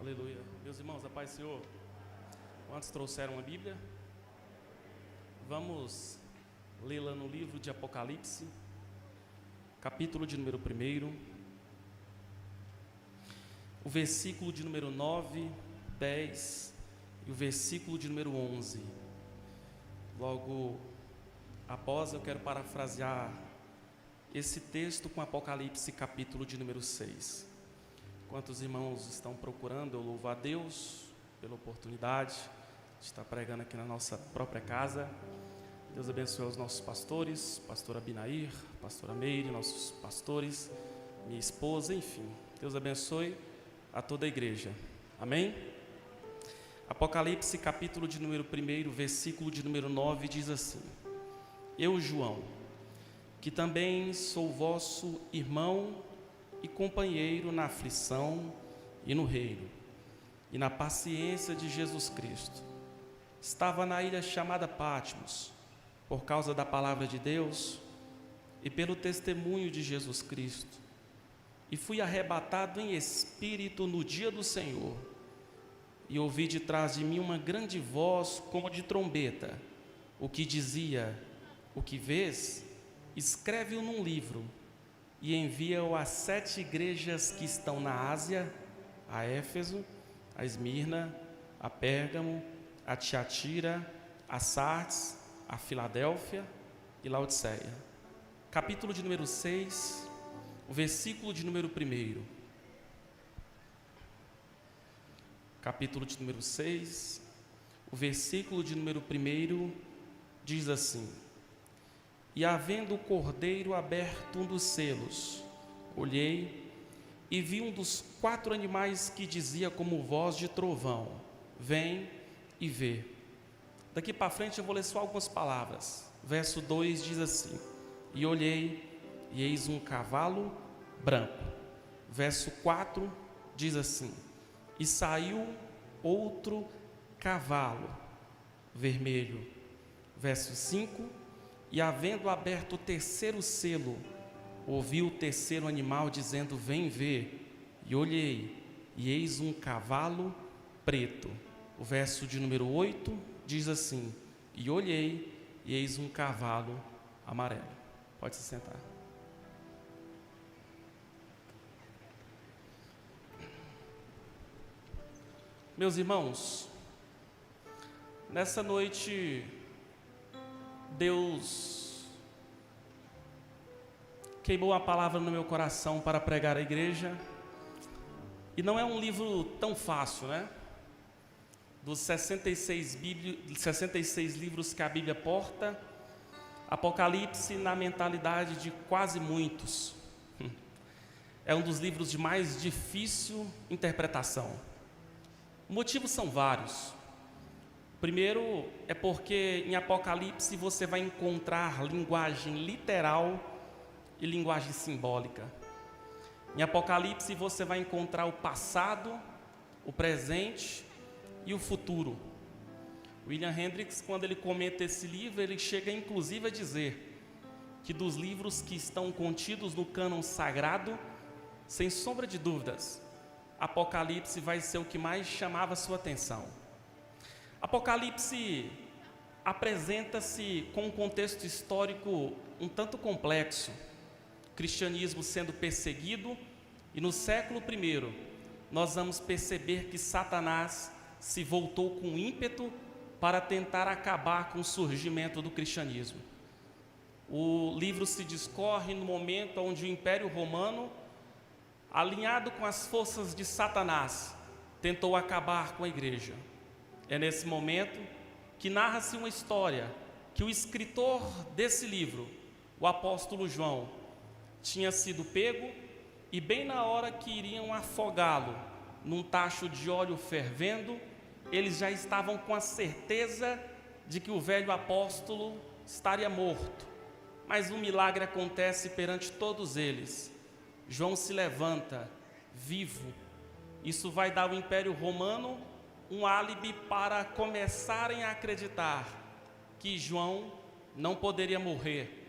Aleluia. Meus irmãos, a paz do Senhor. Quantos trouxeram a Bíblia? Vamos lê-la no livro de Apocalipse, capítulo de número 1, o versículo de número 9, 10 e o versículo de número 11. Logo após, eu quero parafrasear esse texto com Apocalipse, capítulo de número 6. Quantos irmãos estão procurando, eu louvo a Deus pela oportunidade de estar pregando aqui na nossa própria casa. Deus abençoe os nossos pastores, pastora Binair, pastora Meire, nossos pastores, minha esposa, enfim. Deus abençoe a toda a igreja. Amém? Apocalipse, capítulo de número 1, versículo de número 9, diz assim: Eu, João, que também sou vosso irmão e companheiro na aflição e no reino, e na paciência de Jesus Cristo, estava na ilha chamada Patmos, por causa da palavra de Deus e pelo testemunho de Jesus Cristo, e fui arrebatado em espírito no dia do Senhor, e ouvi de trás de mim uma grande voz como de trombeta, o que dizia: o que vês, escreve-o num livro, e envia-o às 7 igrejas que estão na Ásia, a Éfeso, a Esmirna, a Pérgamo, a Tiatira, a Sardes, a Filadélfia e Laodiceia. Capítulo de número 6, o versículo de número 1. Capítulo de número 6, o versículo de número 1 diz assim: E havendo o cordeiro aberto um dos selos, olhei e vi um dos 4 animais que dizia como voz de trovão: Vem e vê. Daqui para frente eu vou ler só algumas palavras. Verso 2 diz assim: E olhei, e eis um cavalo branco. Verso 4 diz assim: E saiu outro cavalo vermelho. Verso 5: E havendo aberto o 3º selo, ouvi o 3º animal dizendo: Vem ver. E olhei, e eis um cavalo preto. O verso de número 8 diz assim: E olhei, e eis um cavalo amarelo. Pode se sentar. Meus irmãos, nessa noite Deus queimou a palavra no meu coração para pregar à igreja. E não é um livro tão fácil, né? Dos 66 livros que a Bíblia porta, Apocalipse, na mentalidade de quase muitos, é um dos livros de mais difícil interpretação. Motivos são vários. Primeiro é porque em Apocalipse você vai encontrar linguagem literal e linguagem simbólica. Em Apocalipse você vai encontrar o passado, o presente e o futuro. William Hendricks, quando ele comenta esse livro, ele chega inclusive a dizer que dos livros que estão contidos no cânon sagrado, sem sombra de dúvidas, Apocalipse vai ser o que mais chamava sua atenção. Apocalipse apresenta-se com um contexto histórico um tanto complexo, o cristianismo sendo perseguido, e no século I nós vamos perceber que Satanás se voltou com ímpeto para tentar acabar com o surgimento do cristianismo. O livro se discorre no momento onde o Império Romano, alinhado com as forças de Satanás, tentou acabar com a igreja. É nesse momento que narra-se uma história que o escritor desse livro, o apóstolo João, tinha sido pego e bem na hora que iriam afogá-lo num tacho de óleo fervendo, eles já estavam com a certeza de que o velho apóstolo estaria morto. Mas um milagre acontece perante todos eles. João se levanta, vivo. Isso vai dar ao Império Romano um álibi para começarem a acreditar que João não poderia morrer.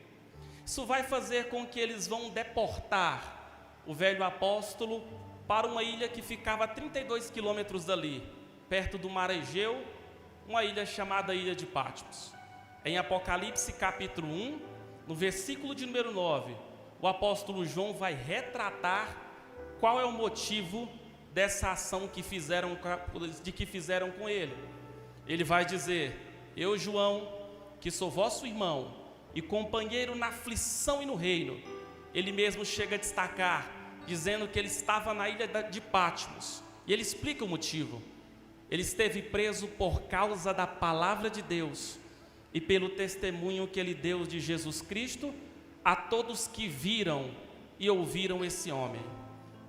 Isso vai fazer com que eles vão deportar o velho apóstolo para uma ilha que ficava a 32 quilômetros dali, perto do mar Egeu, uma ilha chamada Ilha de Patmos. Em Apocalipse capítulo 1, no versículo de número 9, o apóstolo João vai retratar qual é o motivo dessa ação que fizeram com ele. Ele vai dizer: eu, João, que sou vosso irmão e companheiro na aflição e no reino. Ele mesmo chega a destacar, dizendo que ele estava na ilha de Patmos, e ele explica o motivo. Ele esteve preso por causa da palavra de Deus e pelo testemunho que ele deu de Jesus Cristo a todos que viram e ouviram esse homem.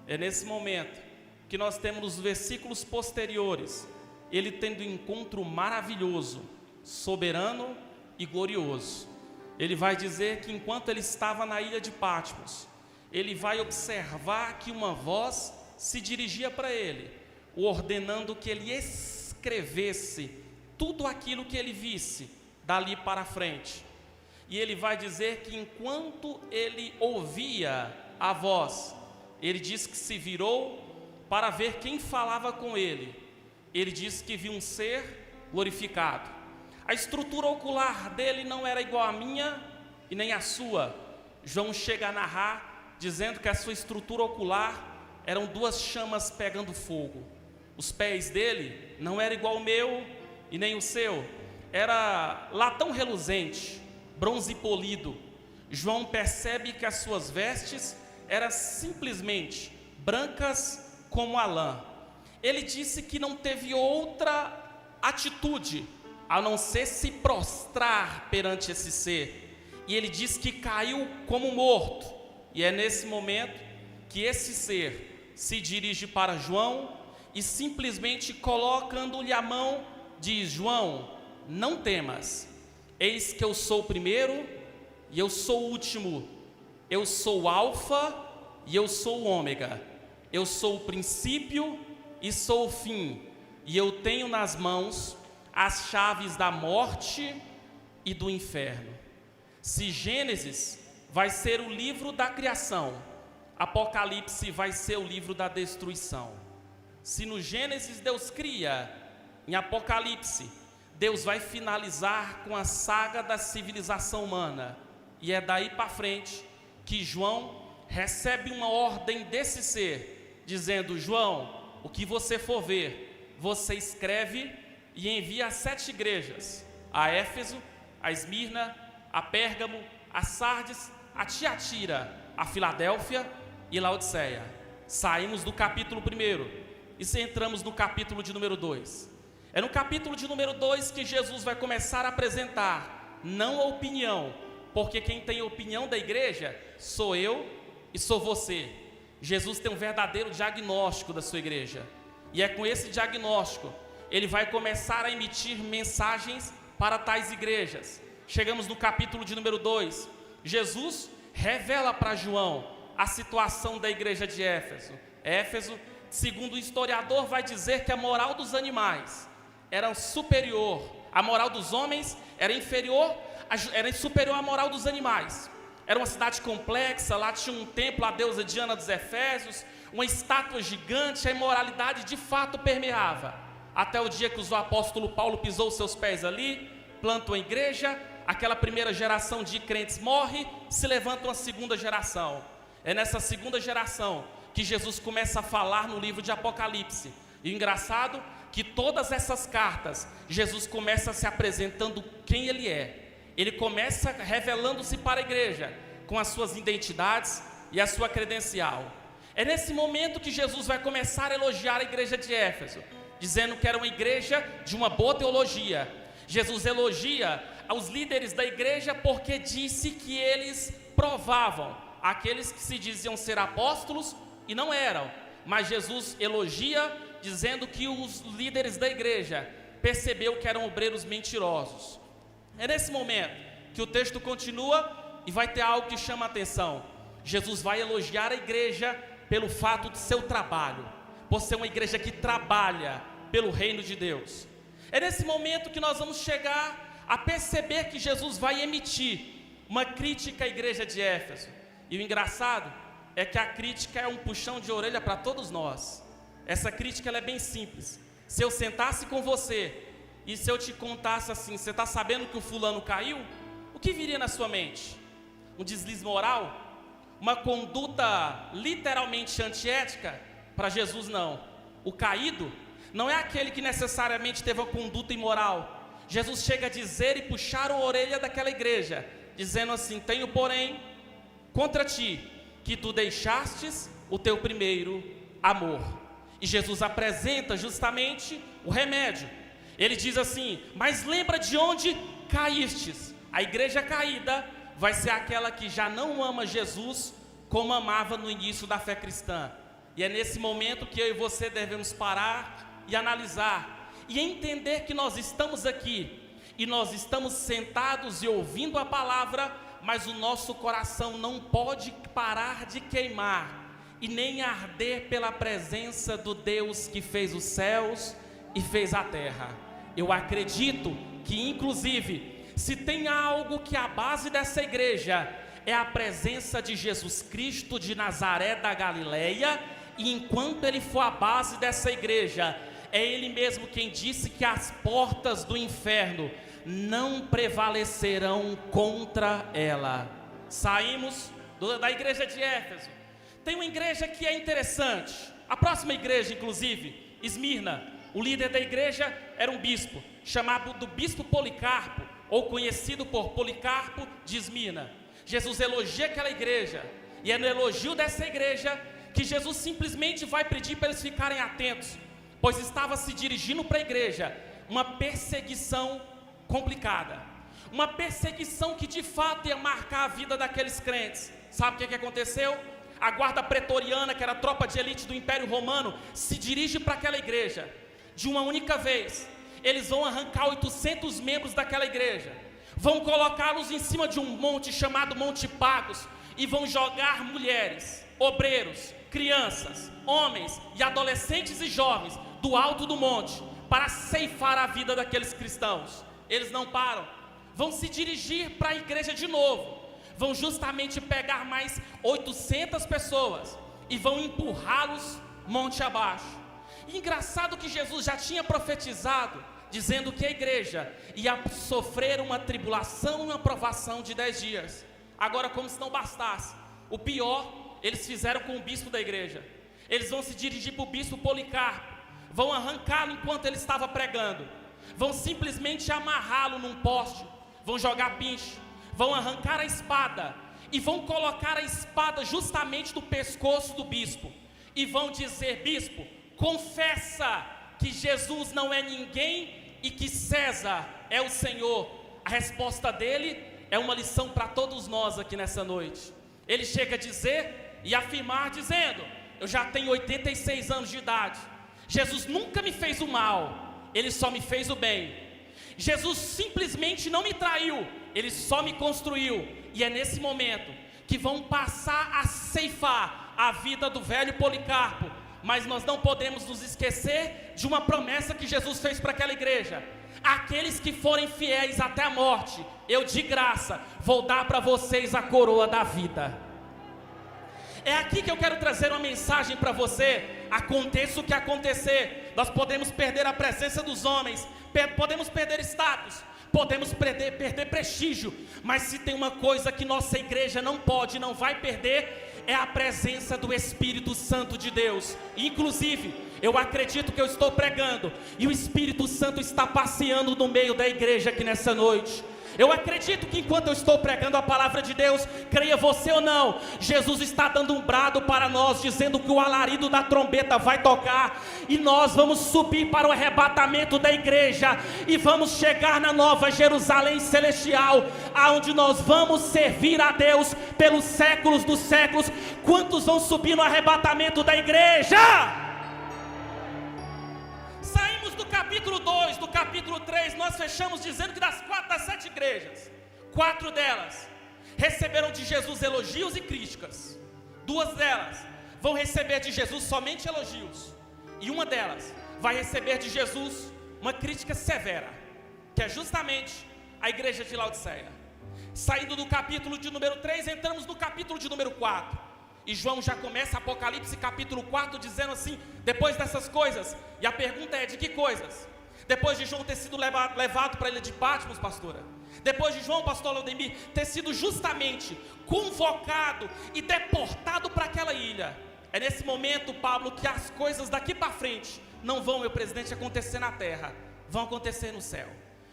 É nesse momento que nós temos nos versículos posteriores, ele tendo um encontro maravilhoso, soberano e glorioso. Ele vai dizer que enquanto ele estava na ilha de Patmos, ele vai observar que uma voz se dirigia para ele, o ordenando que ele escrevesse tudo aquilo que ele visse dali para frente. E ele vai dizer que enquanto ele ouvia a voz, ele diz que se virou para ver quem falava com ele. Ele diz que viu um ser glorificado. A estrutura ocular dele não era igual à minha e nem à sua. João chega a narrar, dizendo que a sua estrutura ocular eram duas chamas pegando fogo. Os pés dele não era igual ao meu e nem o seu. Era latão reluzente, bronze polido. João percebe que as suas vestes eram simplesmente brancas como a lã. Ele disse que não teve outra atitude a não ser se prostrar perante esse ser. E ele diz que caiu como morto. E é nesse momento que esse ser se dirige para João e simplesmente colocando-lhe a mão, diz: João, não temas, eis que eu sou o primeiro e eu sou o último, eu sou o alfa e eu sou o ômega, eu sou o princípio e sou o fim, e eu tenho nas mãos as chaves da morte e do inferno. Se Gênesis vai ser o livro da criação, Apocalipse vai ser o livro da destruição. Se no Gênesis Deus cria, em Apocalipse Deus vai finalizar com a saga da civilização humana. E é daí para frente que João recebe uma ordem desse ser, dizendo: João, o que você for ver, você escreve e envia a 7 igrejas: a Éfeso, a Esmirna, a Pérgamo, a Sardes, a Tiatira, a Filadélfia e Laodiceia. Saímos do capítulo 1 e entramos no capítulo de número 2. É no capítulo de número 2 que Jesus vai começar a apresentar, não a opinião, porque quem tem opinião da igreja sou eu e sou você. Jesus tem um verdadeiro diagnóstico da sua igreja, e é com esse diagnóstico ele vai começar a emitir mensagens para tais igrejas. Chegamos no capítulo de número 2, Jesus revela para João a situação da igreja de Éfeso. Éfeso, segundo o historiador, vai dizer que a moral dos animais era superior, a moral dos homens era superior à moral dos animais. Era uma cidade complexa, lá tinha um templo à deusa Diana dos Efésios, uma estátua gigante, a imoralidade de fato permeava. Até o dia que o apóstolo Paulo pisou seus pés ali, planta uma igreja, aquela primeira geração de crentes morre, se levanta uma segunda geração. É nessa segunda geração que Jesus começa a falar no livro de Apocalipse. E o engraçado que todas essas cartas, Jesus começa se apresentando quem ele é. Ele começa revelando-se para a igreja com as suas identidades e a sua credencial. É nesse momento que Jesus vai começar a elogiar a igreja de Éfeso, dizendo que era uma igreja de uma boa teologia. Jesus elogia aos líderes da igreja porque disse que eles provavam aqueles que se diziam ser apóstolos e não eram. Mas Jesus elogia dizendo que os líderes da igreja percebeu que eram obreiros mentirosos. É nesse momento que o texto continua e vai ter algo que chama a atenção. Jesus vai elogiar a igreja pelo fato de seu trabalho, por ser uma igreja que trabalha pelo reino de Deus. É nesse momento que nós vamos chegar a perceber que Jesus vai emitir uma crítica à igreja de Éfeso. E o engraçado é que a crítica é um puxão de orelha para todos nós. Essa crítica ela é bem simples. Se eu sentasse com você e se eu te contasse assim, você está sabendo que o fulano caiu? O que viria na sua mente? Um deslize moral? Uma conduta literalmente antiética? Para Jesus não. O caído não é aquele que necessariamente teve uma conduta imoral. Jesus chega a dizer e puxar a orelha daquela igreja, dizendo assim: tenho porém contra ti, que tu deixastes o teu primeiro amor. E Jesus apresenta justamente o remédio. Ele diz assim: mas lembra de onde caístes. A igreja caída vai ser aquela que já não ama Jesus como amava no início da fé cristã. E é nesse momento que eu e você devemos parar e analisar e entender que nós estamos aqui e nós estamos sentados e ouvindo a palavra, mas o nosso coração não pode parar de queimar e nem arder pela presença do Deus que fez os céus e fez a terra. Eu acredito que, inclusive, se tem algo que a base dessa igreja é a presença de Jesus Cristo de Nazaré da Galileia, e enquanto Ele for a base dessa igreja, é Ele mesmo quem disse que as portas do inferno não prevalecerão contra ela. Saímos da igreja de Éfeso. Tem uma igreja que é interessante. A próxima igreja, inclusive, Esmirna, o líder da igreja era um bispo, chamado do bispo Policarpo, ou conhecido por Policarpo de Esmirna. Jesus elogia aquela igreja, e é no elogio dessa igreja que Jesus simplesmente vai pedir para eles ficarem atentos, pois estava se dirigindo para a igreja uma perseguição complicada, uma perseguição que de fato ia marcar a vida daqueles crentes. Sabe o que aconteceu? A guarda pretoriana, que era a tropa de elite do Império Romano, se dirige para aquela igreja. De uma única vez, eles vão arrancar 800 membros daquela igreja, vão colocá-los em cima de um monte chamado Monte Pagos, e vão jogar mulheres, obreiros, crianças, homens e adolescentes e jovens do alto do monte, para ceifar a vida daqueles cristãos. Eles não param, vão se dirigir para a igreja de novo, vão justamente pegar mais 800 pessoas e vão empurrá-los monte abaixo. E engraçado que Jesus já tinha profetizado, dizendo que a igreja ia sofrer uma tribulação e uma provação de 10 dias. Agora, como se não bastasse, o pior eles fizeram com o bispo da igreja. Eles vão se dirigir para o bispo Policarpo, vão arrancá-lo enquanto ele estava pregando, vão simplesmente amarrá-lo num poste, vão jogar pinche, vão arrancar a espada e vão colocar a espada justamente no pescoço do bispo e vão dizer: bispo, confessa que Jesus não é ninguém e que César é o Senhor. A resposta dele é uma lição para todos nós aqui nessa noite. Ele chega a dizer e afirmar dizendo: eu já tenho 86 anos de idade, Jesus nunca me fez o mal, Ele só me fez o bem. Jesus simplesmente não me traiu, Ele só me construiu. E é nesse momento que vão passar a ceifar a vida do velho Policarpo. Mas nós não podemos nos esquecer de uma promessa que Jesus fez para aquela igreja: aqueles que forem fiéis até a morte, eu de graça vou dar para vocês a coroa da vida. É aqui que eu quero trazer uma mensagem para você. Aconteça o que acontecer, nós podemos perder a presença dos homens, podemos perder status, podemos perder prestígio, mas se tem uma coisa que nossa igreja não pode, não vai perder, é a presença do Espírito Santo de Deus. Inclusive, eu acredito que eu estou pregando e o Espírito Santo está passeando no meio da igreja aqui nessa noite. Eu acredito que enquanto eu estou pregando a palavra de Deus, creia você ou não, Jesus está dando um brado para nós, dizendo que o alarido da trombeta vai tocar, e nós vamos subir para o arrebatamento da igreja, e vamos chegar na nova Jerusalém celestial, aonde nós vamos servir a Deus pelos séculos dos séculos. Quantos vão subir no arrebatamento da igreja? Saímos do capítulo 2, do capítulo 3, nós fechamos dizendo que das 7 igrejas, 4 delas receberam de Jesus elogios e críticas. 2 delas vão receber de Jesus somente elogios, e uma delas vai receber de Jesus uma crítica severa, que é justamente a igreja de Laodiceia. Saindo do capítulo de número 3, entramos no capítulo de número 4. E João já começa Apocalipse capítulo 4 dizendo assim, depois dessas coisas. E a pergunta é, de que coisas? Depois de João ter sido levado para a ilha de Patmos, pastora. Depois de João, pastor Laudemir, ter sido justamente convocado e deportado para aquela ilha. É nesse momento, Pablo, que as coisas daqui para frente não vão, meu presidente, acontecer na terra, vão acontecer no céu.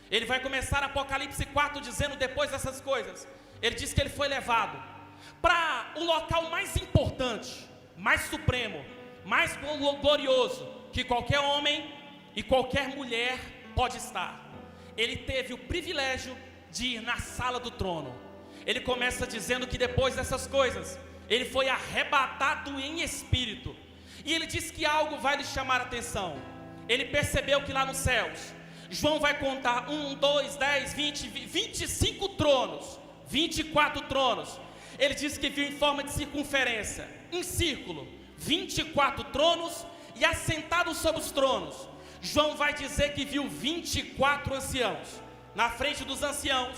Ele vai começar Apocalipse 4 dizendo, depois dessas coisas, ele diz que ele foi levado para o local mais importante, mais supremo, mais glorioso que qualquer homem e qualquer mulher pode estar. Ele teve o privilégio de ir na sala do trono. Ele começa dizendo que depois dessas coisas, ele foi arrebatado em espírito. E ele diz que algo vai lhe chamar a atenção. Ele percebeu que lá nos céus, João vai contar 1, 2, 10, 20, 25 tronos, 24 tronos. Ele diz que viu em forma de circunferência, em círculo, 24 tronos, e assentados sobre os tronos, João vai dizer que viu 24 anciãos. Na frente dos anciãos,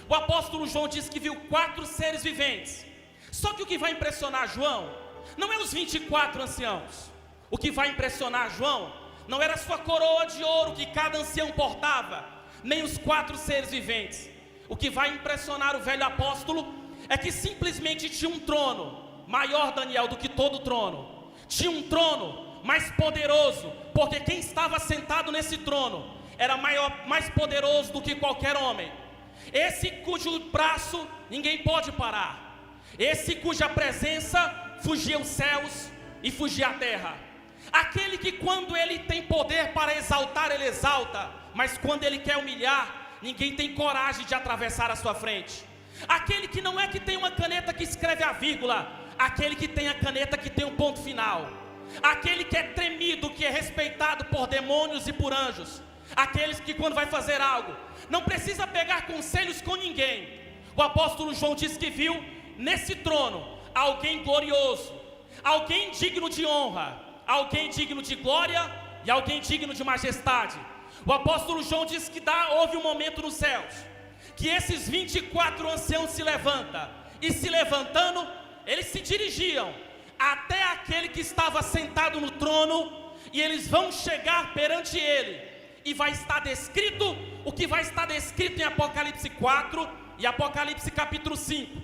o apóstolo João diz que viu 4 seres viventes. Só que o que vai impressionar João não é os 24 anciãos. O que vai impressionar João não era a sua coroa de ouro que cada ancião portava, nem os 4 seres viventes. O que vai impressionar o velho apóstolo é que simplesmente tinha um trono maior, Daniel, do que todo trono. Tinha um trono mais poderoso, porque quem estava sentado nesse trono era mais poderoso do que qualquer homem. Esse cujo braço ninguém pode parar. Esse cuja presença fugia os céus e fugia a terra. Aquele que quando ele tem poder para exaltar, ele exalta, mas quando ele quer humilhar, ninguém tem coragem de atravessar a sua frente. Aquele que não é que tem uma caneta que escreve a vírgula, aquele que tem a caneta que tem um ponto final. Aquele que é tremido, que é respeitado por demônios e por anjos. Aqueles que quando vai fazer algo, não precisa pegar conselhos com ninguém. O apóstolo João diz que viu nesse trono alguém glorioso, alguém digno de honra, alguém digno de glória e alguém digno de majestade. O apóstolo João diz que houve um momento nos céus, que esses 24 anciãos se levantam, e se levantando, eles se dirigiam até aquele que estava sentado no trono, e eles vão chegar perante ele, e vai estar descrito o que vai estar descrito em Apocalipse 4 e Apocalipse capítulo 5,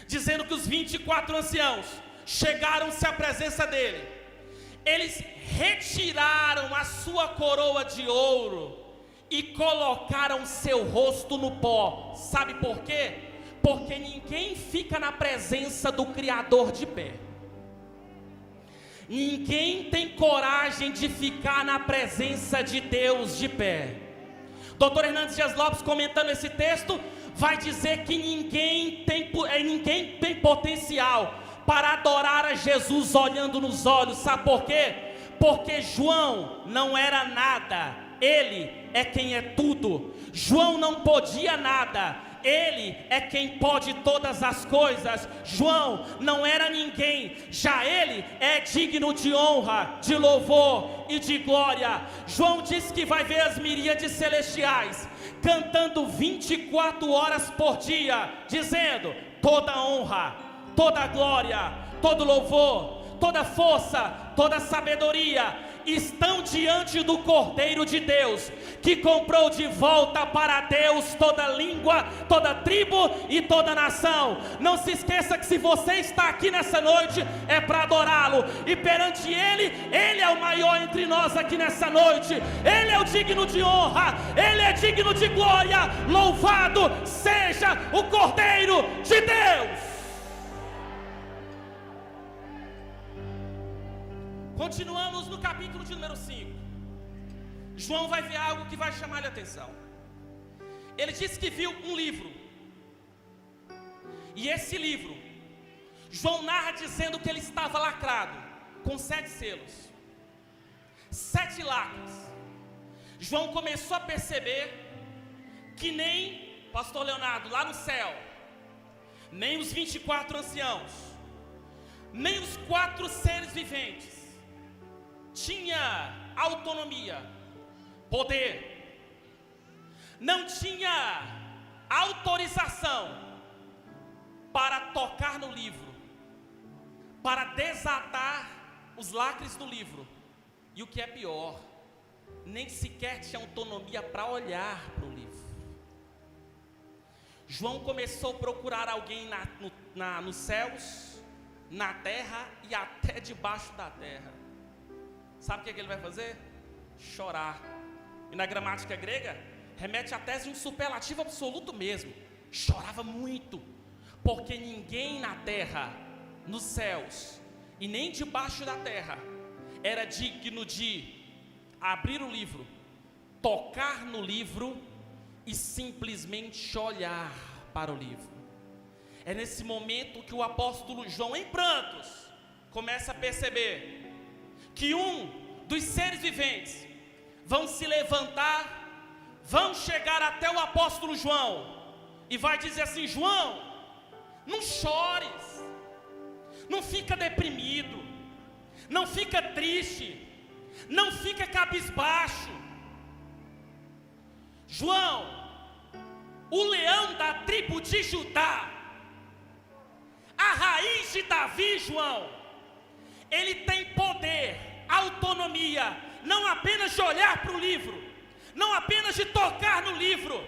dizendo que os 24 anciãos chegaram-se à presença dele. Eles retiraram a sua coroa de ouro e colocaram seu rosto no pó. Sabe por quê? Porque ninguém fica na presença do Criador de pé. Ninguém tem coragem de ficar na presença de Deus de pé. Dr. Hernandes Dias Lopes, comentando esse texto, vai dizer que ninguém tem potencial para adorar a Jesus olhando nos olhos. Sabe por quê? Porque João não era nada, ele é quem é tudo. João não podia nada, ele é quem pode todas as coisas. João não era ninguém, já ele é digno de honra, de louvor e de glória. João diz que vai ver as miríades celestiais cantando 24 horas por dia, dizendo: toda honra, toda glória, todo louvor, toda força, toda sabedoria estão diante do Cordeiro de Deus, que comprou de volta para Deus toda língua, toda tribo e toda nação. Não se esqueça que se você está aqui nessa noite, é para adorá-lo, e perante Ele, Ele é o maior entre nós aqui nessa noite. Ele é o digno de honra, Ele é digno de glória. Louvado seja o Cordeiro de Deus. Continuamos no capítulo de número 5. João vai ver algo que vai chamar a atenção. Ele disse que viu um livro, e esse livro, João narra dizendo que ele estava lacrado com 7 selos, 7 lacres. João começou a perceber que nem pastor Leonardo lá no céu, nem os 24 anciãos, nem os 4 seres viventes tinha autonomia, poder, não tinha autorização para tocar no livro, para desatar os lacres do livro. E o que é pior, nem sequer tinha autonomia para olhar para o livro. João começou a procurar alguém nos céus, na terra e até debaixo da terra. Sabe o que ele vai fazer? Chorar. E na gramática grega, remete à tese de um superlativo absoluto mesmo. Chorava muito, porque ninguém na terra, nos céus e nem debaixo da terra era digno de abrir o livro, tocar no livro e simplesmente olhar para o livro. É nesse momento que o apóstolo João, em prantos, começa a perceber que um dos seres viventes vão se levantar, vão chegar até o apóstolo João e vai dizer assim: João, não chores, não fica deprimido, não fica triste, não fica cabisbaixo. João, o leão da tribo de Judá, a raiz de Davi, João, ele tem poder, autonomia, não apenas de olhar para o livro, não apenas de tocar no livro,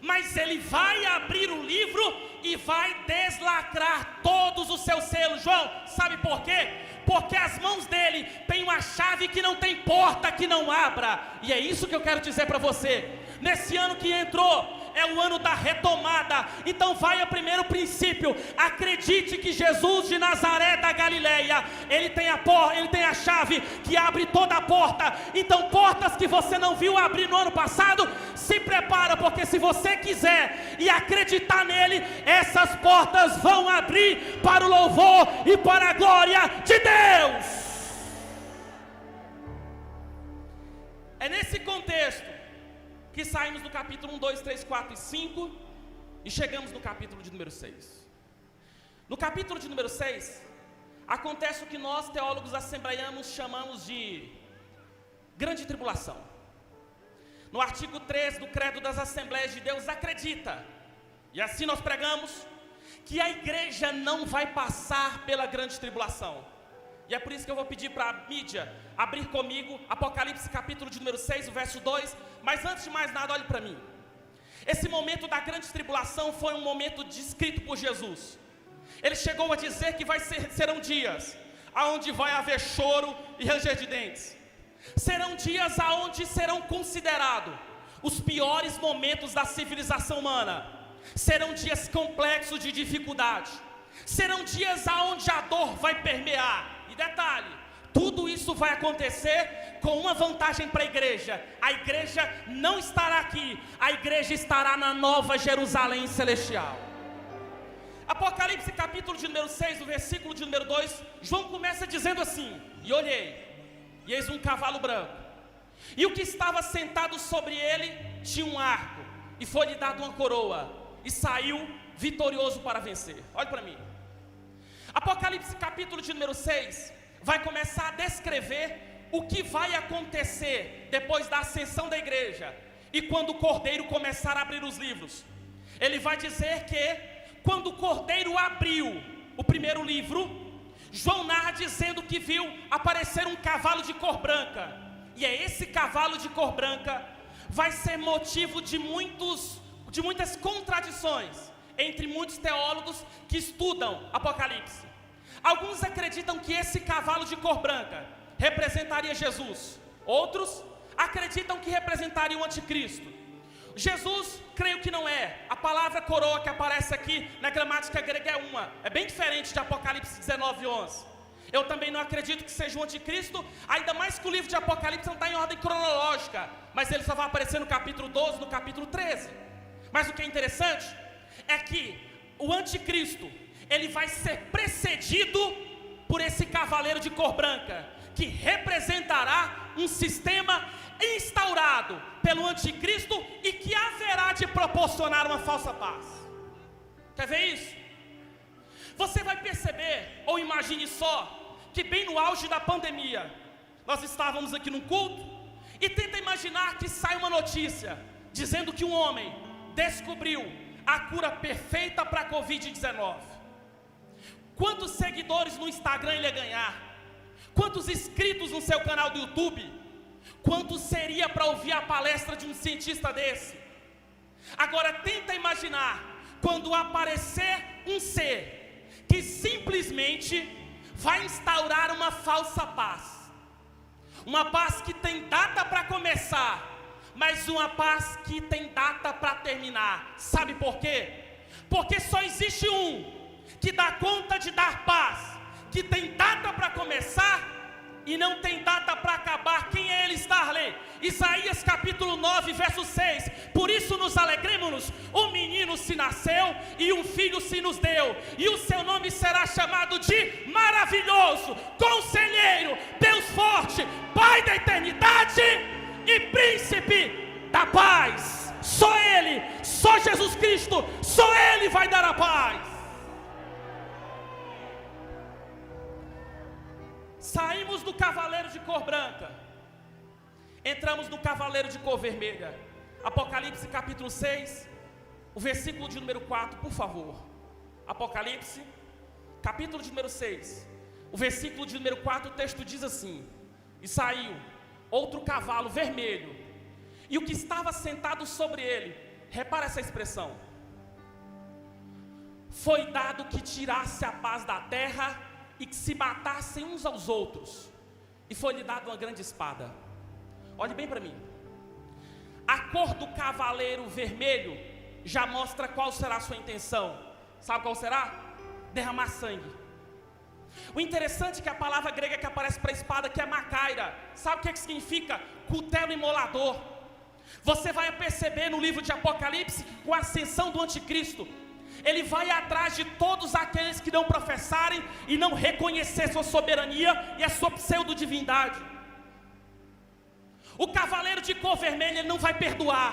mas ele vai abrir o livro e vai deslacrar todos os seus selos. João, sabe por quê? Porque as mãos dele têm uma chave que não tem porta que não abra. E é isso que eu quero dizer para você. Nesse ano que entrou, é o ano da retomada. Então vai ao primeiro princípio: acredite que Jesus de Nazaré da Galileia, ele tem a chave que abre toda a porta. Então portas que você não viu abrir no ano passado, se prepara, porque se você quiser e acreditar nele, essas portas vão abrir para o louvor e para a glória de Deus. É nesse contexto que saímos do capítulo 1, 2, 3, 4 e 5 e chegamos no capítulo de número 6. No capítulo de número 6, acontece o que nós teólogos assembleianos chamamos de grande tribulação. No artigo 3 do Credo das Assembleias de Deus acredita, e assim nós pregamos, que a igreja não vai passar pela grande tribulação. E é por isso que eu vou pedir para a mídia abrir comigo Apocalipse capítulo de número 6, o verso 2. Mas antes de mais nada, olhe para mim. Esse momento da grande tribulação foi um momento descrito por Jesus. Ele chegou a dizer que serão dias onde vai haver choro e ranger de dentes. Serão dias onde serão considerados os piores momentos da civilização humana. Serão dias complexos de dificuldade. Serão dias onde a dor vai permear. E detalhe, tudo isso vai acontecer com uma vantagem para a igreja: a igreja não estará aqui, a igreja estará na nova Jerusalém celestial. Apocalipse capítulo de número 6, o versículo de número 2, João começa dizendo assim: e olhei, e eis um cavalo branco, e o que estava sentado sobre ele tinha um arco, e foi-lhe dado uma coroa, e saiu vitorioso para vencer. Olhe para mim. Apocalipse capítulo de número 6 vai começar a descrever o que vai acontecer depois da ascensão da igreja e quando o Cordeiro começar a abrir os livros. Ele vai dizer que quando o Cordeiro abriu o primeiro livro, João narra dizendo que viu aparecer um cavalo de cor branca. E é esse cavalo de cor branca vai ser motivo de muitas contradições entre muitos teólogos que estudam Apocalipse. Alguns acreditam que esse cavalo de cor branca representaria Jesus. Outros acreditam que representaria o anticristo. Jesus, creio que não é. A palavra coroa que aparece aqui na gramática grega é bem diferente de Apocalipse 19, 11. Eu também não acredito que seja o anticristo, ainda mais que o livro de Apocalipse não está em ordem cronológica, mas ele só vai aparecer no capítulo 12, no capítulo 13. Mas o que é interessante é que o anticristo, ele vai ser precedido por esse cavaleiro de cor branca, que representará um sistema instaurado pelo anticristo e que haverá de proporcionar uma falsa paz. Quer ver isso? Você vai perceber, ou imagine só, que bem no auge da pandemia, nós estávamos aqui num culto, e tenta imaginar que sai uma notícia dizendo que um homem descobriu a cura perfeita para a Covid-19. quantos seguidores no Instagram ele ia ganhar, quantos inscritos no seu canal do YouTube, quanto seria para ouvir a palestra de um cientista desse? Agora tenta imaginar, quando aparecer um ser que simplesmente vai instaurar uma falsa paz, uma paz que tem data para começar, mas uma paz que tem data para terminar. Sabe por quê? Porque só existe um que dá conta de dar paz, que tem data para começar e não tem data para acabar. Quem é ele? Está lendo Isaías capítulo 9, verso 6. Por isso nos alegremos, um menino se nasceu e um filho se nos deu, e o seu nome será chamado de Maravilhoso, Conselheiro, Deus Forte, Pai da Eternidade e Príncipe da Paz. Só Ele, só Jesus Cristo, só Ele vai dar a paz. Saímos do cavaleiro de cor branca, entramos no cavaleiro de cor vermelha. Apocalipse capítulo 6, o versículo de número 4, por favor. Apocalipse, capítulo de número 6, o versículo de número 4, o texto diz assim: e saiu outro cavalo vermelho, e o que estava sentado sobre ele, repara essa expressão, foi dado que tirasse a paz da terra e que se matassem uns aos outros, e foi-lhe dada uma grande espada. Olhe bem para mim, a cor do cavaleiro vermelho já mostra qual será a sua intenção. Sabe qual será? Derramar sangue. O interessante é que a palavra grega que aparece para espada, que é macaira, sabe o que significa? Cutelo imolador. Você vai perceber no livro de Apocalipse, com a ascensão do anticristo, ele vai atrás de todos aqueles que não professarem e não reconhecer sua soberania e a sua pseudo-divindade. O cavaleiro de cor vermelha, ele não vai perdoar.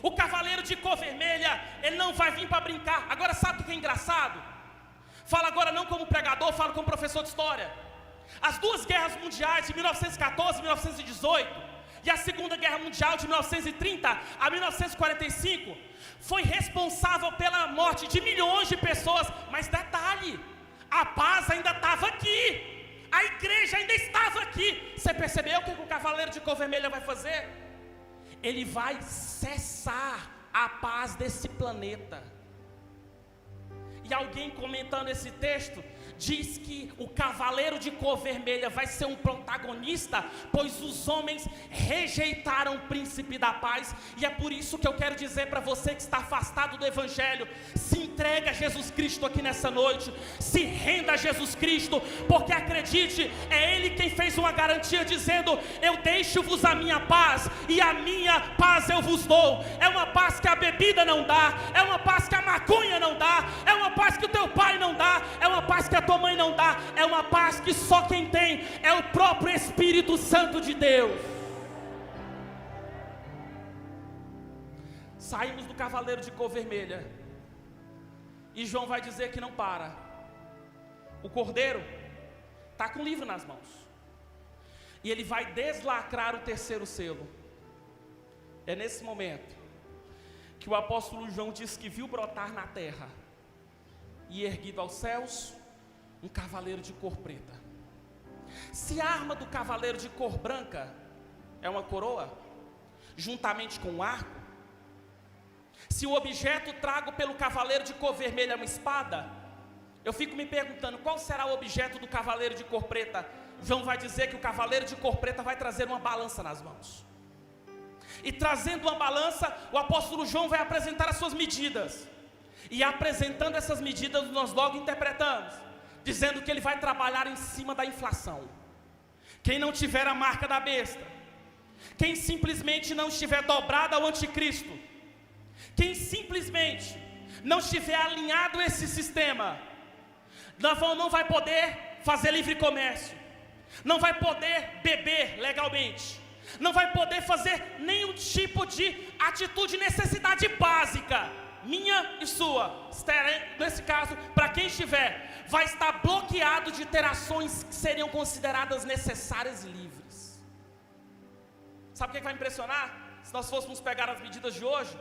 O cavaleiro de cor vermelha, ele não vai vir para brincar. Agora sabe o que é engraçado? Fala agora não como pregador, falo como professor de história. As duas guerras mundiais de 1914 e 1918 e a Segunda Guerra Mundial de 1930 a 1945 foi responsável pela morte de milhões de pessoas. Mas detalhe, a paz ainda estava aqui, a igreja ainda estava aqui. Você percebeu o que o cavaleiro de cor vermelha vai fazer? Ele vai cessar a paz desse planeta. E alguém comentando esse texto diz que o cavaleiro de cor vermelha vai ser um protagonista, pois os homens rejeitaram o príncipe da paz. E é por isso que eu quero dizer para você que está afastado do evangelho: se entregue a Jesus Cristo aqui nessa noite, se renda a Jesus Cristo, porque acredite, é Ele quem fez uma garantia dizendo: eu deixo-vos a minha paz, e a minha paz eu vos dou. É uma paz que a bebida não dá, é uma paz que a maconha não dá, é uma paz que o teu pai não dá, é uma paz que a tua mãe não dá, é uma paz que só quem tem é o próprio Espírito Santo de Deus. Saímos do cavaleiro de cor vermelha, e João vai dizer que não para. O cordeiro está com o livro nas mãos, e ele vai deslacrar o terceiro selo. É nesse momento que o apóstolo João diz que viu brotar na terra e erguido aos céus um cavaleiro de cor preta. Se a arma do cavaleiro de cor branca é uma coroa, juntamente com um arco, se o objeto trago pelo cavaleiro de cor vermelha é uma espada, eu fico me perguntando, qual será o objeto do cavaleiro de cor preta? João vai dizer que o cavaleiro de cor preta vai trazer uma balança nas mãos. E trazendo uma balança, o apóstolo João vai apresentar as suas medidas. E apresentando essas medidas, nós logo interpretamos, dizendo que ele vai trabalhar em cima da inflação. Quem não tiver a marca da besta, quem simplesmente não estiver dobrado ao anticristo, quem simplesmente não estiver alinhado a esse sistema, não vai poder fazer livre comércio, não vai poder beber legalmente, não vai poder fazer nenhum tipo de atitude, necessidade básica, minha e sua. Nesse caso, para quem estiver, vai estar bloqueado de ter ações que seriam consideradas necessárias e livres. Sabe o que vai impressionar? Se nós fôssemos pegar as medidas de hoje,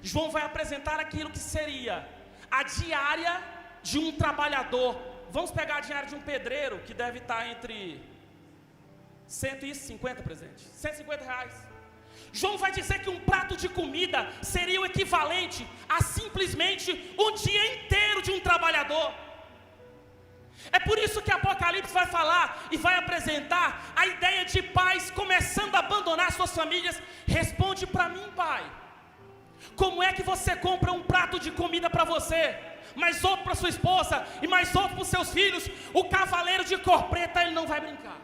João vai apresentar aquilo que seria a diária de um trabalhador. Vamos pegar a diária de um pedreiro, que deve estar entre 150 presente, R$150. João vai dizer que um prato de comida seria o equivalente a simplesmente um dia inteiro de um trabalhador. É por isso que Apocalipse vai falar e vai apresentar a ideia de pais começando a abandonar suas famílias. Responde para mim, pai, como é que você compra um prato de comida para você, mais outro para sua esposa e mais outro para os seus filhos? O cavaleiro de cor preta, ele não vai brincar.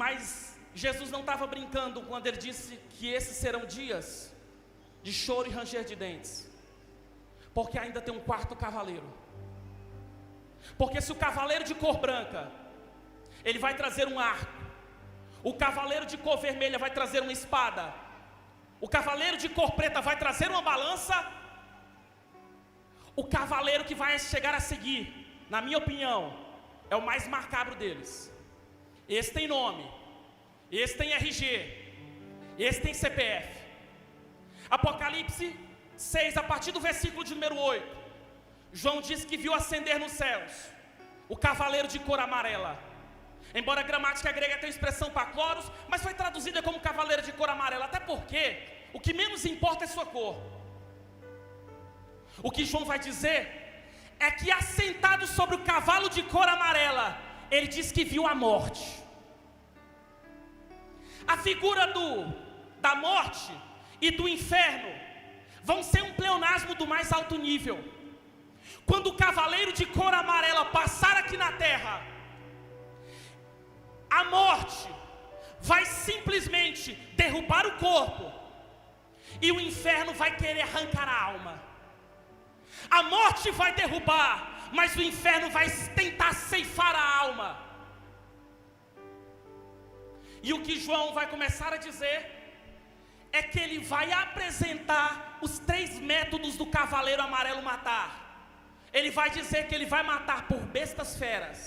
Mas Jesus não estava brincando quando ele disse que esses serão dias de choro e ranger de dentes, porque ainda tem um quarto cavaleiro. Porque se o cavaleiro de cor branca, ele vai trazer um arco, o cavaleiro de cor vermelha vai trazer uma espada, o cavaleiro de cor preta vai trazer uma balança, o cavaleiro que vai chegar a seguir, na minha opinião, é o mais macabro deles. Esse tem nome, esse tem RG, esse tem CPF. Apocalipse 6, a partir do versículo de número 8, João diz que viu ascender nos céus o cavaleiro de cor amarela. Embora a gramática grega tenha expressão pakloros, mas foi traduzida como cavaleiro de cor amarela, até porque o que menos importa é sua cor. O que João vai dizer é que assentado sobre o cavalo de cor amarela, ele diz que viu a morte. A figura da morte e do inferno vão ser um pleonasmo do mais alto nível. Quando o cavaleiro de cor amarela passar aqui na terra, a morte vai simplesmente derrubar o corpo e o inferno vai querer arrancar a alma. A morte vai derrubar, mas o inferno vai tentar ceifar a alma. E o que João vai começar a dizer é que ele vai apresentar os 3 métodos do cavaleiro amarelo matar. Ele vai dizer que ele vai matar por bestas feras.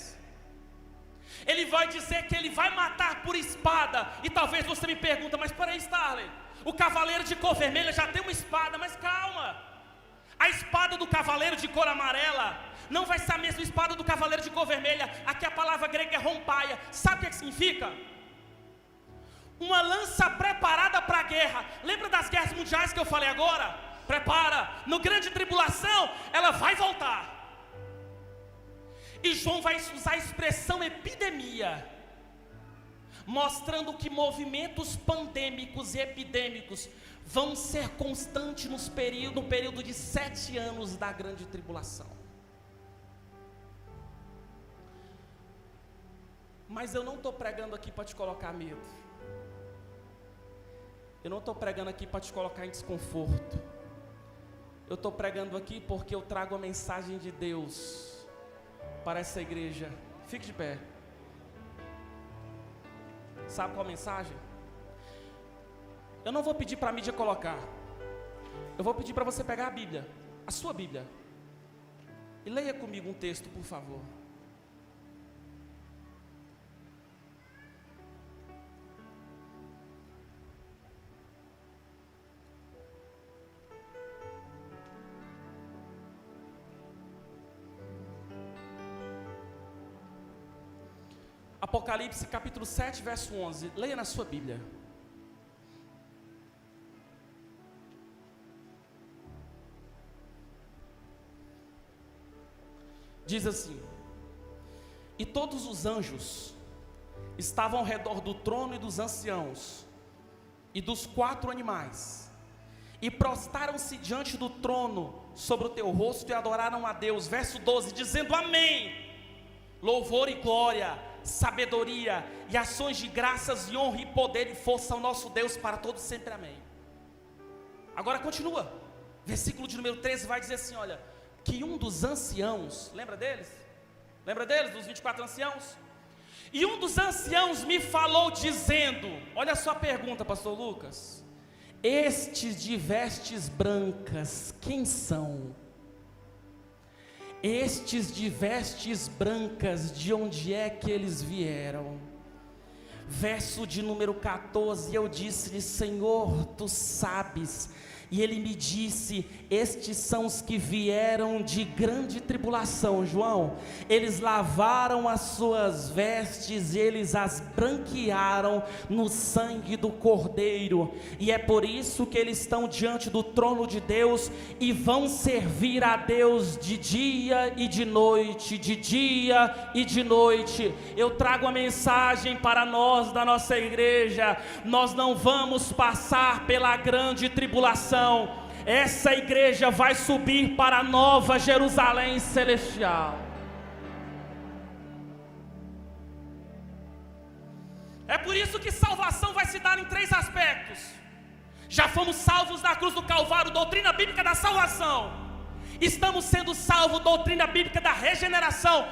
Ele vai dizer que ele vai matar por espada. E talvez você me pergunta, mas peraí, Starley, o cavaleiro de cor vermelha já tem uma espada. Mas calma, a espada do cavaleiro de cor amarela não vai ser a mesma espada do cavaleiro de cor vermelha. Aqui a palavra grega é rompaia. Sabe o que significa? Uma lança preparada para a guerra. Lembra das guerras mundiais que eu falei agora? Prepara, no grande tribulação ela vai voltar. E João vai usar a expressão epidemia, mostrando que movimentos pandêmicos e epidêmicos vão ser constantes no período de 7 anos da grande tribulação. Mas eu não estou pregando aqui para te colocar medo. Eu não estou pregando aqui para te colocar em desconforto. Eu estou pregando aqui porque eu trago a mensagem de Deus para essa igreja. Fique de pé. Sabe qual a mensagem? Eu não vou pedir para a mídia colocar. Eu vou pedir para você pegar a Bíblia, a sua Bíblia, e leia comigo um texto, por favor. Apocalipse capítulo 7, verso 11. Leia na sua Bíblia. Diz assim: e todos os anjos estavam ao redor do trono e dos anciãos e dos 4 animais, e prostraram-se diante do trono sobre o teu rosto e adoraram a Deus. Verso 12, dizendo amém. Louvor e glória, sabedoria e ações de graças e honra e poder e força ao nosso Deus para todos sempre, amém. Agora continua, versículo de número 13 vai dizer assim, olha, que um dos anciãos, lembra deles? Lembra deles, dos 24 anciãos? E um dos anciãos me falou dizendo, olha a sua pergunta, pastor Lucas, estes de vestes brancas, quem são? Estes de vestes brancas, de onde é que eles vieram? Verso de número 14, eu disse-lhe, Senhor, tu sabes. E ele me disse: estes são os que vieram de grande tribulação, João. Eles lavaram as suas vestes, eles as branquearam no sangue do Cordeiro, e é por isso que eles estão diante do trono de Deus, e vão servir a Deus de dia e de noite, de dia e de noite. Eu trago a mensagem para nós da nossa igreja: nós não vamos passar pela grande tribulação. Essa igreja vai subir para a nova Jerusalém celestial. É por isso que salvação vai se dar em 3 aspectos. Já fomos salvos na cruz do Calvário, doutrina bíblica da salvação. Estamos sendo salvos, doutrina bíblica da regeneração.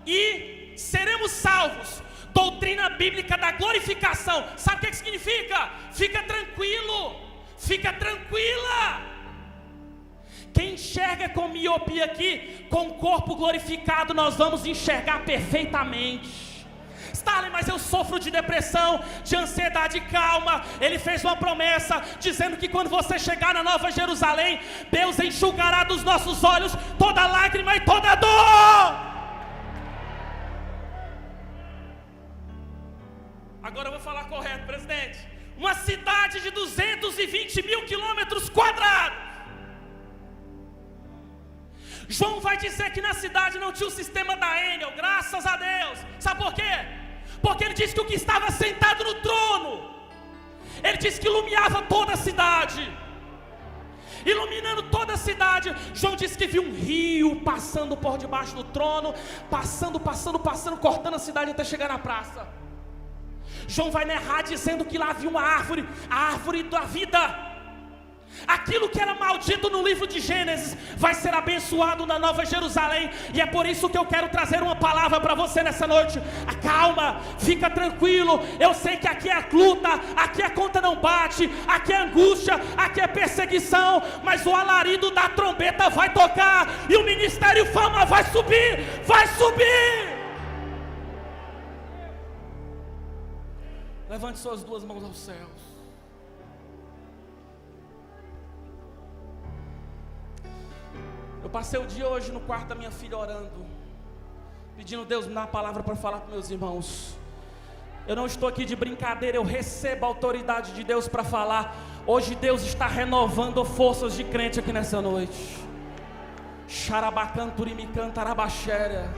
E seremos salvos, doutrina bíblica da glorificação. Sabe o que significa? Fica tranquilo, fica tranquila. Quem enxerga com miopia aqui, com o corpo glorificado, nós vamos enxergar perfeitamente. Stalin, mas eu sofro de depressão, de ansiedade. Calma, ele fez uma promessa, dizendo que quando você chegar na nova Jerusalém, Deus enxugará dos nossos olhos toda lágrima e toda dor. Agora eu vou falar correto, presidente. Uma cidade de 220 mil quilômetros quadrados. João vai dizer que na cidade não tinha o sistema da Enel, graças a Deus. Sabe por quê? Porque ele disse que o que estava sentado no trono, ele disse que iluminava toda a cidade. Iluminando toda a cidade. João disse que viu um rio passando por debaixo do trono, passando, cortando a cidade até chegar na praça. João vai narrar dizendo que lá havia uma árvore, a árvore da vida. Aquilo que era maldito no livro de Gênesis vai ser abençoado na nova Jerusalém. E é por isso que eu quero trazer uma palavra para você nessa noite. Calma, fica tranquilo. Eu sei que aqui é luta, aqui a conta não bate, aqui é angústia, aqui é perseguição, mas o alarido da trombeta vai tocar e o ministério Fama vai subir, vai subir. Levante suas 2 mãos aos céus. Eu passei o dia hoje no quarto da minha filha orando, pedindo: Deus, me dá uma palavra para falar para meus irmãos. Eu não estou aqui de brincadeira, eu recebo a autoridade de Deus para falar. Hoje Deus está renovando forças de crente aqui nessa noite. Xarabacanturimicantarabachéria.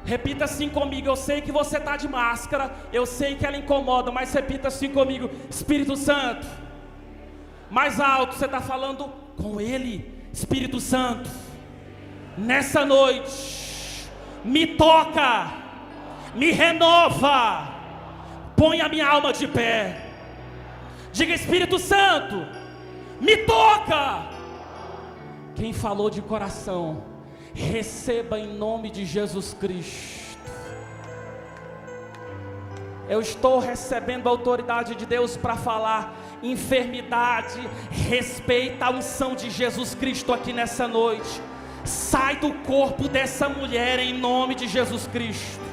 Repita assim comigo. Eu sei que você está de máscara, eu sei que ela incomoda, mas repita assim comigo: Espírito Santo. Mais alto, você está falando com Ele. Espírito Santo, nessa noite, me toca, me renova, põe a minha alma de pé. Diga: Espírito Santo, me toca. Quem falou de coração, receba em nome de Jesus Cristo. Eu estou recebendo a autoridade de Deus para falar. Enfermidade, respeita a unção de Jesus Cristo aqui nessa noite. Sai do corpo dessa mulher em nome de Jesus Cristo.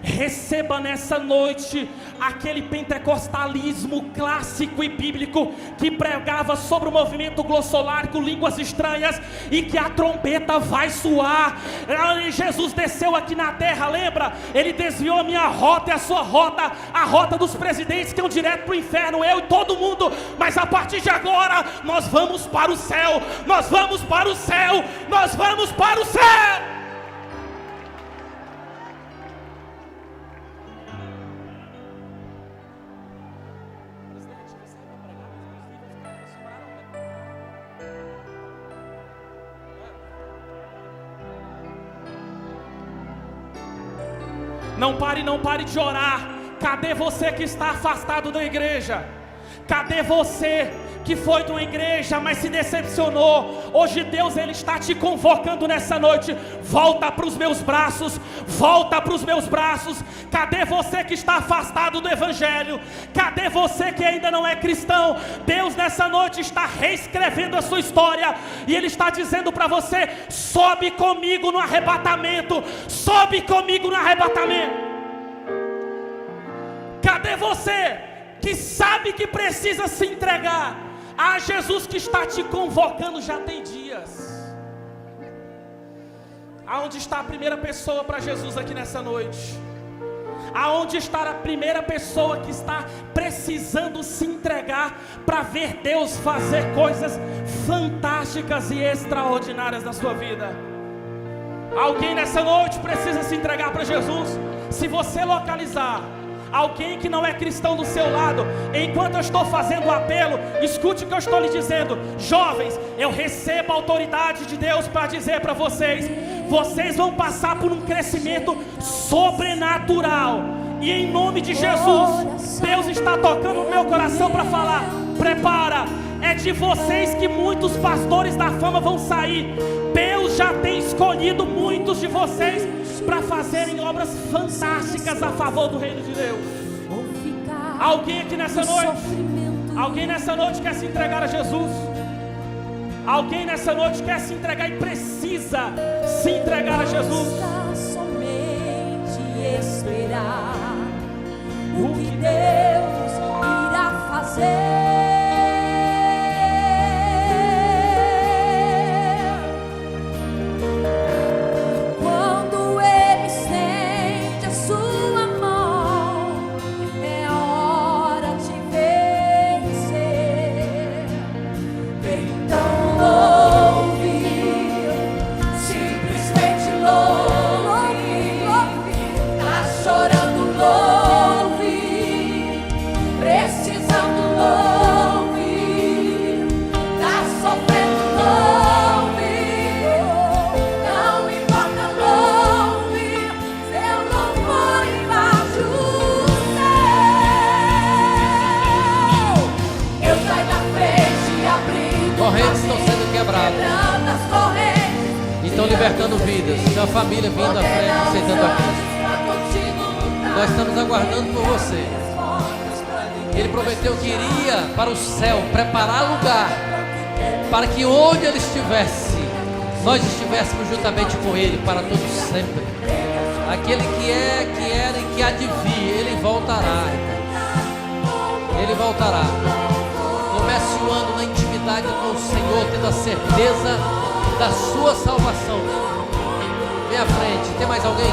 Receba nessa noite aquele pentecostalismo clássico e bíblico que pregava sobre o movimento glossolar com línguas estranhas e que a trombeta vai soar. Jesus desceu aqui na terra, lembra? Ele desviou a minha rota e a sua rota, a rota dos presidentes que iam direto para o inferno, eu e todo mundo. Mas a partir de agora nós vamos para o céu, nós vamos para o céu, nós vamos para o céu. Não pare de orar. Cadê você que está afastado da igreja? Cadê você que foi de uma igreja, mas se decepcionou? Hoje Deus, Ele está te convocando nessa noite. Volta para os meus braços, volta para os meus braços. Cadê você que está afastado do Evangelho? Cadê você que ainda não é cristão? Deus nessa noite está reescrevendo a sua história, e Ele está dizendo para você: sobe comigo no arrebatamento, sobe comigo no arrebatamento. Cadê você que sabe que precisa se entregar a Jesus que está te convocando já tem dias. Aonde está a primeira pessoa para Jesus aqui nessa noite? Aonde está a primeira pessoa que está precisando se entregar para ver Deus fazer coisas fantásticas e extraordinárias na sua vida? Alguém nessa noite precisa se entregar para Jesus? Se você localizar alguém que não é cristão do seu lado, enquanto eu estou fazendo o apelo, escute o que eu estou lhe dizendo. Jovens, eu recebo a autoridade de Deus para dizer para vocês: vocês vão passar por um crescimento sobrenatural, e em nome de Jesus, Deus está tocando no meu coração para falar: prepara, é de vocês que muitos pastores da fama vão sair. Deus já tem escolhido muitos de vocês para fazerem obras fantásticas a favor do reino de Deus. Alguém aqui nessa noite, alguém nessa noite quer se entregar a Jesus? Alguém nessa noite quer se entregar e precisa se entregar a Jesus? Somente esperar o que Deus irá fazer. Estão libertando vidas. Tem uma família vindo à frente, aceitando a Cristo. Nós estamos aguardando por você. Ele prometeu que iria para o céu preparar lugar para que onde Ele estivesse, nós estivéssemos juntamente com Ele para todos sempre. Aquele que é, que era e que há de vir, Ele voltará. Ele voltará. Comece o ano na intimidade com o Senhor, tendo a certeza da sua salvação. Vem à frente. Tem mais alguém?